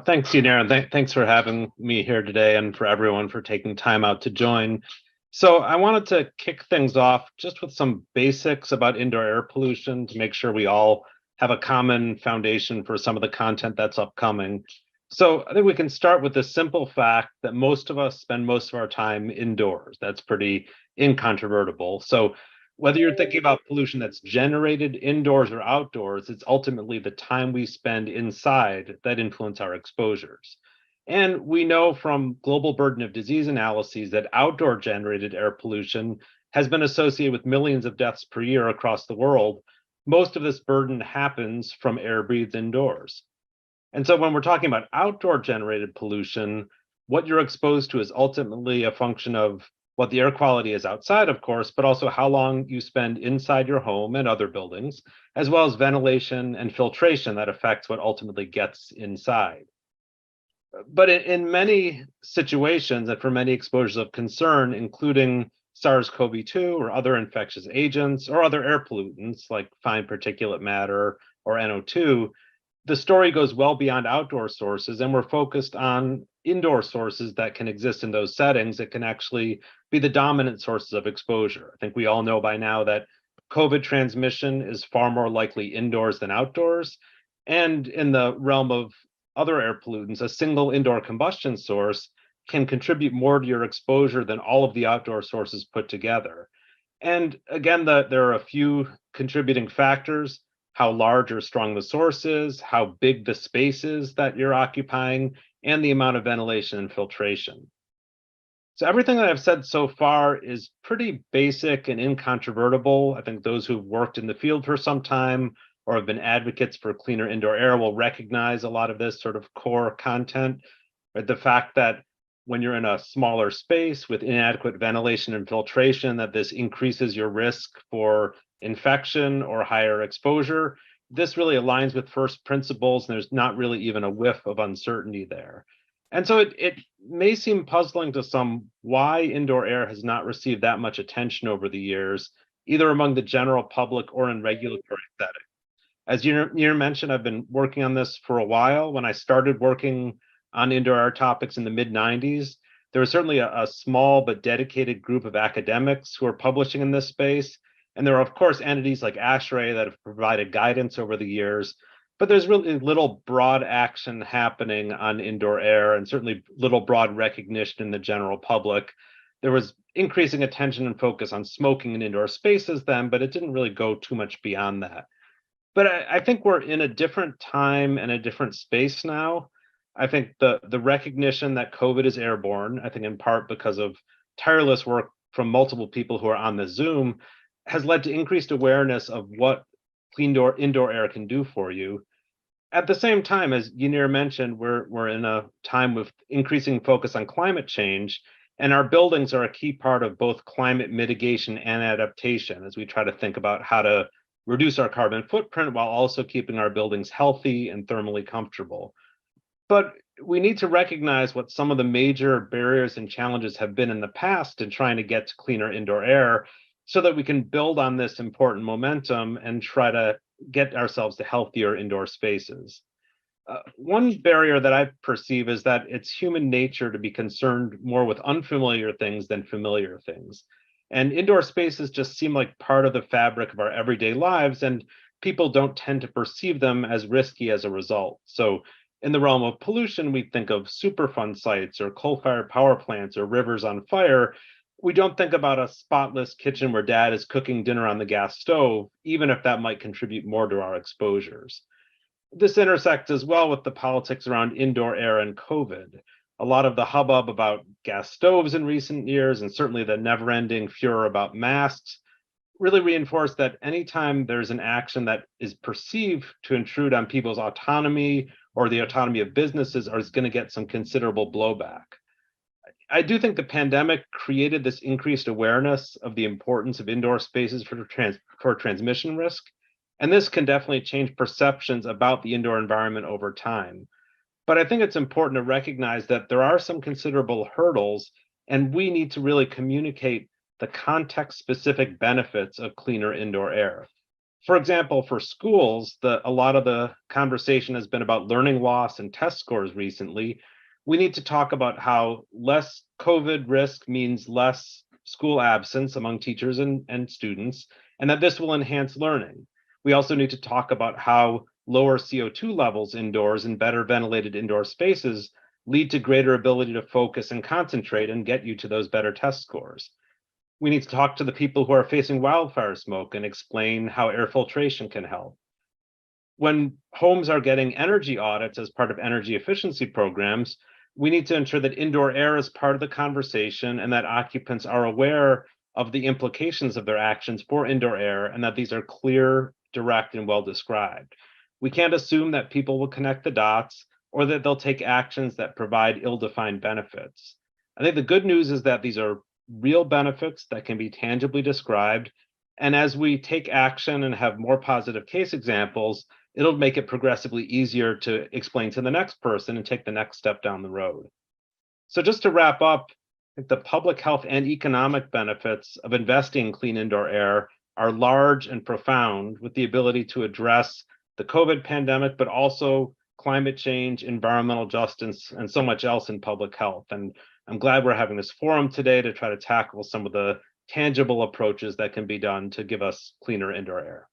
Thanks, Ina, and thanks for having me here today and for everyone for taking time out to join. So I wanted to kick things off just with some basics about indoor air pollution to make sure we all have a common foundation for some of the content that's upcoming. So I think we can start with the simple fact that most of us spend most of our time indoors. That's pretty incontrovertible. So whether you're thinking about pollution that's generated indoors or outdoors, it's ultimately the time we spend inside that influence our exposures. And we know from global burden of disease analyses that outdoor generated air pollution has been associated with millions of deaths per year across the world. Most of this burden happens from air breathed indoors. And so when we're talking about outdoor generated pollution, what you're exposed to is ultimately a function of what the air quality is outside, of course, but also how long you spend inside your home and other buildings, as well as ventilation and filtration that affects what ultimately gets inside. But in many situations and for many exposures of concern, including SARS-CoV-2 or other infectious agents or other air pollutants like fine particulate matter or NO2, the story goes well beyond outdoor sources, and we're focused on indoor sources that can exist in those settings that can actually be the dominant sources of exposure. I think we all know by now that COVID transmission is far more likely indoors than outdoors. And in the realm of other air pollutants, a single indoor combustion source can contribute more to your exposure than all of the outdoor sources put together. And again, there are a few contributing factors: how large or strong the source is, how big the space is that you're occupying, and the amount of ventilation and filtration. So everything that I've said so far is pretty basic and incontrovertible. I think those who've worked in the field for some time or have been advocates for cleaner indoor air will recognize a lot of this sort of core content. Right? The fact that when you're in a smaller space with inadequate ventilation and filtration, that this increases your risk for infection or higher exposure. This really aligns with first principles, and there's not really even a whiff of uncertainty there. And so it may seem puzzling to some why indoor air has not received that much attention over the years, either among the general public or in regulatory settings. As you mentioned, I've been working on this for a while. When I started working on indoor air topics in the mid-90s, there was certainly a small but dedicated group of academics who are publishing in this space. And there are, of course, entities like ASHRAE that have provided guidance over the years, but there's really little broad action happening on indoor air and certainly little broad recognition in the general public. There was increasing attention and focus on smoking in indoor spaces then, but it didn't really go too much beyond that. But I think we're in a different time and a different space now. I think the recognition that COVID is airborne, I think in part because of tireless work from multiple people who are on the Zoom, has led to increased awareness of what clean indoor air can do for you. At the same time, as Yunir mentioned, we're in a time with increasing focus on climate change, and our buildings are a key part of both climate mitigation and adaptation as we try to think about how to reduce our carbon footprint while also keeping our buildings healthy and thermally comfortable. But we need to recognize what some of the major barriers and challenges have been in the past in trying to get to cleaner indoor air so that we can build on this important momentum and try to get ourselves to healthier indoor spaces. One barrier that I perceive is that it's human nature to be concerned more with unfamiliar things than familiar things. And indoor spaces just seem like part of the fabric of our everyday lives, and people don't tend to perceive them as risky as a result. So in the realm of pollution, we think of Superfund sites or coal-fired power plants or rivers on fire. We don't think about a spotless kitchen where dad is cooking dinner on the gas stove, even if that might contribute more to our exposures. This intersects as well with the politics around indoor air and COVID. A lot of the hubbub about gas stoves in recent years, and certainly the never-ending furor about masks, really reinforce that anytime there's an action that is perceived to intrude on people's autonomy or the autonomy of businesses is going to get some considerable blowback. I do think the pandemic created this increased awareness of the importance of indoor spaces for transmission risk, and this can definitely change perceptions about the indoor environment over time. But I think it's important to recognize that there are some considerable hurdles, and we need to really communicate the context-specific benefits of cleaner indoor air. For example, for schools, a lot of the conversation has been about learning loss and test scores recently. We need to talk about how less COVID risk means less school absence among teachers and students, and that this will enhance learning. We also need to talk about how lower CO2 levels indoors and better ventilated indoor spaces lead to greater ability to focus and concentrate and get you to those better test scores. We need to talk to the people who are facing wildfire smoke and explain how air filtration can help. When homes are getting energy audits as part of energy efficiency programs, we need to ensure that indoor air is part of the conversation and that occupants are aware of the implications of their actions for indoor air and that these are clear, direct, and well described. We can't assume that people will connect the dots or that they'll take actions that provide ill-defined benefits. I think the good news is that these are real benefits that can be tangibly described. And as we take action and have more positive case examples, it'll make it progressively easier to explain to the next person and take the next step down the road. So just to wrap up, I think the public health and economic benefits of investing in clean indoor air are large and profound, with the ability to address the COVID pandemic, but also climate change, environmental justice, and so much else in public health. And I'm glad we're having this forum today to try to tackle some of the tangible approaches that can be done to give us cleaner indoor air.